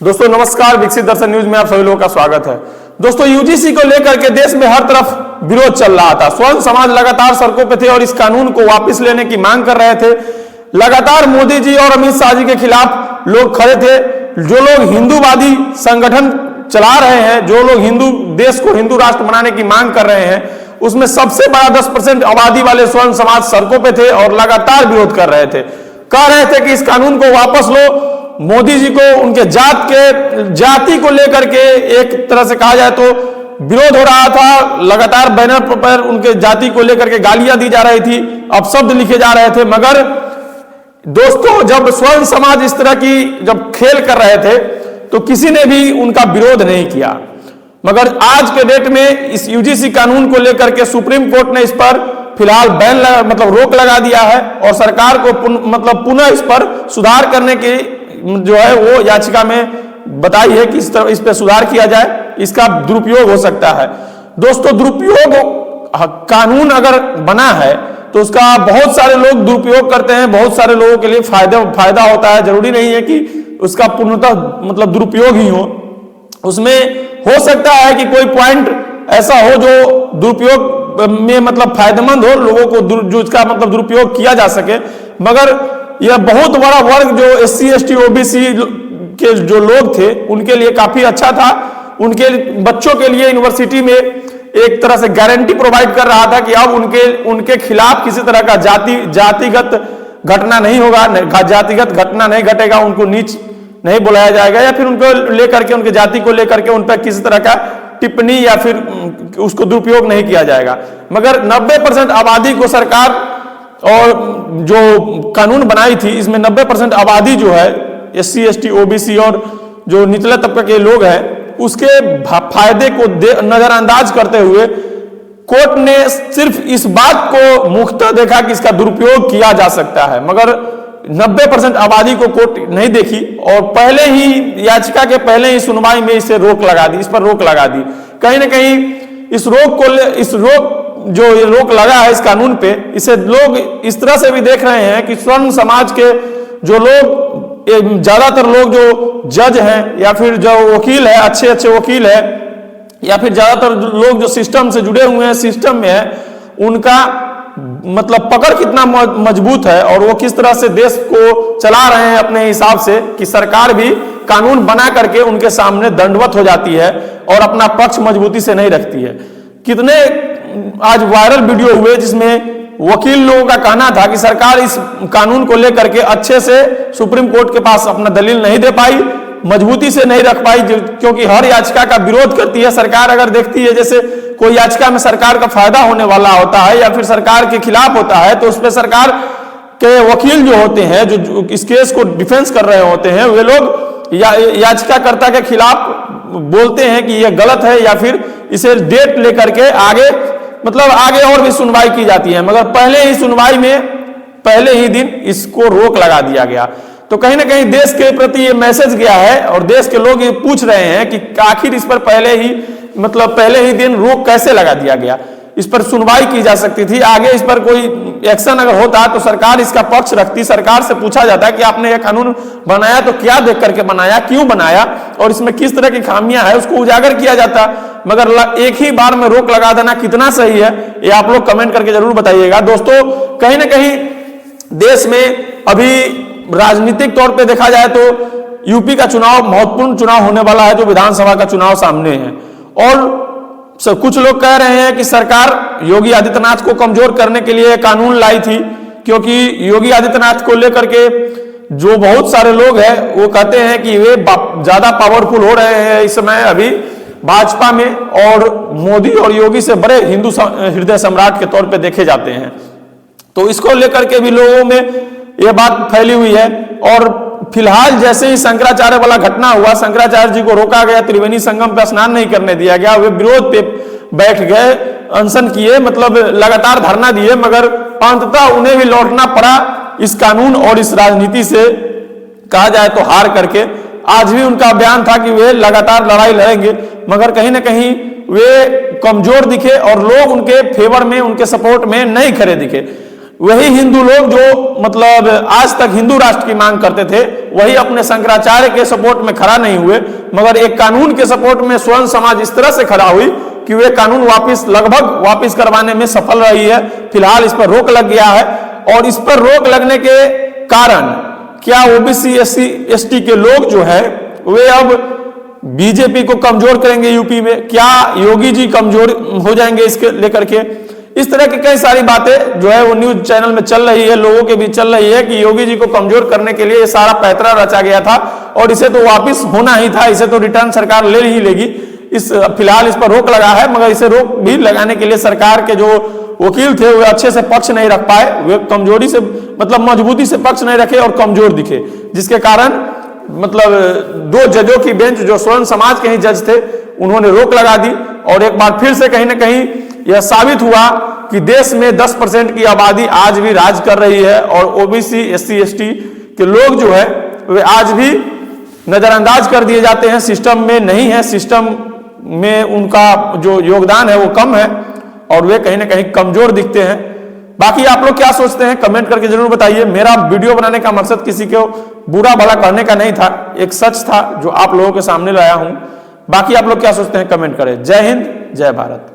दोस्तों नमस्कार, विकसित दर्शन न्यूज में आप सभी लोगों का स्वागत है। दोस्तों यूजीसी को लेकर के देश में हर तरफ विरोध चल रहा था। स्वर्ण समाज लगातार सड़कों पे थे और इस कानून को वापस लेने की मांग कर रहे थे। लगातार मोदी जी और अमित शाह जी के खिलाफ लोग खड़े थे। जो लोग हिंदूवादी संगठन चला रहे हैं, जो लोग हिंदू देश को हिंदू राष्ट्र बनाने की मांग कर रहे हैं, उसमें सबसे बड़ा 10% आबादी वाले स्वर्ण समाज सड़कों पे थे और लगातार विरोध कर रहे थे। कह रहे थे कि इस कानून को वापस लो। मोदी जी को उनके जाति को लेकर के एक तरह से कहा जाए तो विरोध हो रहा था। लगातार बैनर पर उनके जाति को लेकर के गालियां दी जा रही थी, अपशब्द लिखे जा रहे थे। मगर दोस्तों, जब स्वर्ण समाज इस तरह की जब खेल कर रहे थे तो किसी ने भी उनका विरोध नहीं किया। मगर आज के डेट में इस यूजीसी कानून को लेकर के सुप्रीम कोर्ट ने इस पर फिलहाल रोक लगा दिया है और सरकार को पुनः इस पर सुधार करने की जो है वो याचिका में बताई है कि इस पर सुधार किया जाए। इसका दुरुपयोग हो सकता है। दोस्तों, दुरुपयोग कानून अगर बना है तो उसका बहुत सारे लोग दुरुपयोग करते हैं, बहुत सारे लोगों के लिए फायदा होता है। जरूरी नहीं है कि उसका पूर्णतः दुरुपयोग ही हो। उसमें हो सकता है कि कोई पॉइंट ऐसा हो जो दुरुपयोग में फायदेमंद हो, लोगों को जो इसका दुरुपयोग किया जा सके। मगर यह बहुत बड़ा वर्ग जो SC ST OBC के जो लोग थे उनके लिए काफी अच्छा था। उनके बच्चों के लिए यूनिवर्सिटी में एक तरह से गारंटी प्रोवाइड कर रहा था कि अब उनके खिलाफ किसी तरह का जातिगत घटना नहीं होगा, जातिगत घटना नहीं घटेगा, उनको नीच नहीं बुलाया जाएगा या फिर उनको लेकर के, उनके जाति को लेकर के उन पर किसी तरह का टिप्पणी या फिर उसको दुरुपयोग नहीं किया जाएगा। मगर 90% आबादी को सरकार और जो कानून बनाई थी इसमें 90% आबादी जो है SC ST OBC और जो निचले तबके के लोग हैं उसके फायदे को नजरअंदाज करते हुए कोर्ट ने सिर्फ इस बात को मुख्यतः देखा कि इसका दुरुपयोग किया जा सकता है। मगर 90% आबादी को कोर्ट नहीं देखी और पहले ही याचिका के पहले ही सुनवाई में इस पर रोक लगा दी। कहीं ना कहीं जो ये रोक लगा है इस कानून पे, इसे लोग इस तरह से भी देख रहे हैं कि स्वर्ण समाज के जो लोग, ज्यादातर लोग जो जज हैं या फिर जो वकील है, अच्छे वकील है, या फिर ज्यादातर लोग जो सिस्टम से जुड़े हुए हैं, सिस्टम में है, उनका पकड़ कितना मजबूत है और वो किस तरह से देश को चला रहे हैं अपने हिसाब से कि सरकार भी कानून बना करके उनके सामने दंडवत हो जाती है और अपना पक्ष मजबूती से नहीं रखती है। कितने आज वायरल वीडियो हुए जिसमें वकील लोगों का कहना था कि सरकार इस कानून को लेकर के अच्छे से सुप्रीम कोर्ट के पास अपना दलील नहीं दे पाई, मजबूती से नहीं रख पाई, क्योंकि हर याचिका का विरोध करती है सरकार। अगर देखती है जैसे कोई याचिका में सरकार का फायदा होने वाला होता है या फिर सरकार के खिलाफ होता है तो उसमें सरकार के वकील जो होते हैं, जो इस केस को डिफेंस कर रहे होते हैं, वे लोग याचिकाकर्ता के खिलाफ बोलते हैं कि यह गलत है या फिर इसे डेट लेकर के आगे और भी सुनवाई की जाती है। मगर पहले ही सुनवाई में पहले ही दिन इसको रोक लगा दिया गया। तो कहीं ना कहीं देश के प्रति ये मैसेज गया है और देश के लोग ये पूछ रहे हैं कि आखिर इस पर पहले ही दिन रोक कैसे लगा दिया गया। इस पर सुनवाई की जा सकती थी। आगे इस पर कोई एक्शन अगर होता तो सरकार इसका पक्ष रखती। सरकार से पूछा जाता है कि आपने यह कानून बनाया तो क्या देख करके बनाया, क्यों बनाया और इसमें किस तरह की खामियां हैं, उसको उजागर किया जाता। मगर एक ही बार में रोक लगा देना कितना सही है, ये आप लोग कमेंट करके जरूर बताइएगा। दोस्तों, कहीं ना कहीं देश में अभी राजनीतिक तौर पर देखा जाए तो यूपी का चुनाव महत्वपूर्ण चुनाव होने वाला है, जो विधानसभा का चुनाव सामने है। और कुछ लोग कह रहे हैं कि सरकार योगी आदित्यनाथ को कमजोर करने के लिए कानून लाई थी, क्योंकि योगी आदित्यनाथ को लेकर के जो बहुत सारे लोग हैं वो कहते हैं कि वे ज्यादा पावरफुल हो रहे हैं इस समय अभी भाजपा में, और मोदी और योगी से बड़े हिंदू हृदय सम्राट के तौर पे देखे जाते हैं। तो इसको लेकर के भी लोगों में यह बात फैली हुई है। और फिलहाल जैसे ही शंकराचार्य वाला घटना हुआ, शंकराचार्य जी को रोका गया, त्रिवेणी संगम पे स्नान नहीं करने दिया गया, वे विरोध पे बैठ गए, अनशन किए, लगातार धरना दिए, मगर अंततः उन्हें भी लौटना पड़ा इस कानून और इस राजनीति से, कहा जाए तो हार करके। आज भी उनका बयान था कि वे लगातार लड़ाई लड़ेंगे, मगर कहीं ना कहीं वे कमजोर दिखे और लोग उनके फेवर में, उनके सपोर्ट में नहीं खड़े दिखे। वही हिंदू लोग जो मतलब आज तक हिंदू राष्ट्र की मांग करते थे, वही अपने शंकराचार्य के सपोर्ट में खड़ा नहीं हुए, मगर एक कानून के सपोर्ट में स्वर्ण समाज इस तरह से खड़ा हुई कि वे कानून लगभग वापस करवाने में सफल रही है। फिलहाल इस पर रोक लग गया है, और इस पर रोक लगने के कारण क्या ओबीसी SC ST के लोग जो है वे अब बीजेपी को कमजोर करेंगे यूपी में? क्या योगी जी कमजोर हो जाएंगे इसके लेकर के? इस तरह की कई सारी बातें जो है वो न्यूज चैनल में चल रही है, लोगों के बीच चल रही है कि योगी जी को कमजोर करने के लिए ये सारा पैंतरा रचा गया था और इसे तो वापस होना ही था, इसे तो रिटर्न सरकार ले ही लेगी। फिलहाल इस पर रोक लगा है, मगर इसे रोक भी लगाने के लिए सरकार के जो वकील थे वे अच्छे से पक्ष नहीं रख पाए, वे कमजोरी से मतलब मजबूती से पक्ष नहीं रखे और कमजोर दिखे, जिसके कारण मतलब 2 जजों की बेंच जो स्वर्ण समाज के ही जज थे उन्होंने रोक लगा दी। और एक बार फिर से कहीं ना कहीं यह साबित हुआ कि देश में 10% की आबादी आज भी राज कर रही है और ओबीसी SC ST के लोग जो है वे आज भी नजरअंदाज कर दिए जाते हैं, सिस्टम में नहीं है, सिस्टम में उनका जो योगदान है वो कम है और वे कहीं ना कहीं कमजोर दिखते हैं। बाकी आप लोग क्या सोचते हैं कमेंट करके जरूर बताइए। मेरा वीडियो बनाने का मकसद किसी को बुरा भला करने का नहीं था, एक सच था जो आप लोगों के सामने लाया हूं। बाकी आप लोग क्या सोचते हैं कमेंट करें। जय हिंद, जय भारत।